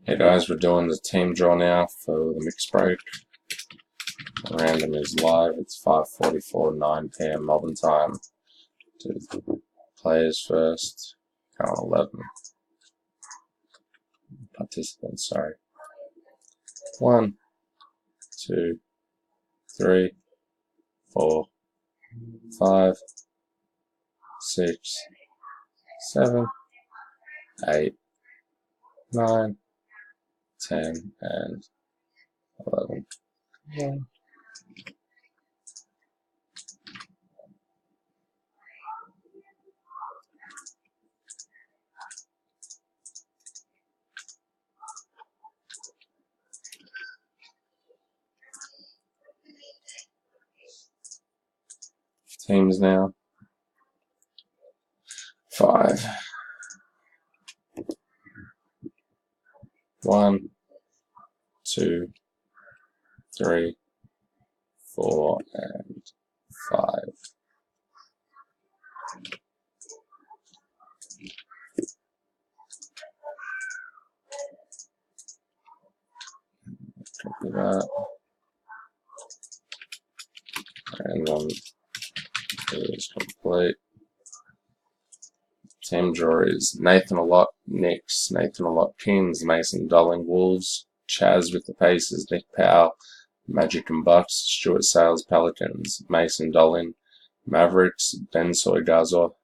Hey guys, we're doing the team draw now for the mixed break. The random is live. It's 5:44, 9 p.m. Melbourne time. Do the players first. Count 11 participants. Sorry. 1, 2, 3, 4, 5, 6, 7, 8, 9, 10, and 11. Yeah. Teams now. 5. 1, 2, 3, 4, and 5. Copy that. And is complete. Team draw is Nathan Alott, Knicks, Nathan Alott, Kings, Mason Dolling, Wolves, Chaz with the Pacers, Nick Powell, Magic and Bucks, Stuart Sales, Pelicans, Mason Dolling, Mavericks, Ben Soygazo,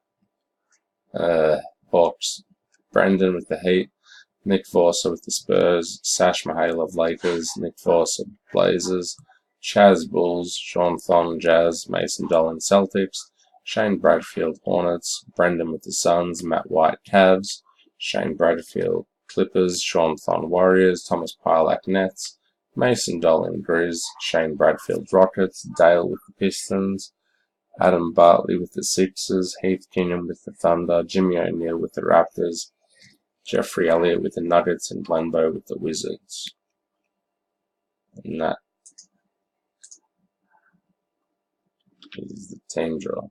Hawks, Brendan with the Heat, Nick Forster with the Spurs, Sash Mihailov Lakers, Nick Forster Blazers, Chaz Bulls, Sean Thon Jazz, Mason Dolan Celtics, Shane Bradfield Hornets, Brendan with the Suns, Matt White Cavs, Shane Bradfield Clippers, Sean Thon Warriors, Thomas Pilak Nets, Mason Dolan Grizz, Shane Bradfield Rockets, Dale with the Pistons, Adam Bartley with the Sixers, Heath Kingham with the Thunder, Jimmy O'Neal with the Raptors, Jeffrey Elliott with the Nuggets, and Glenbow with the Wizards. And that is the team draw.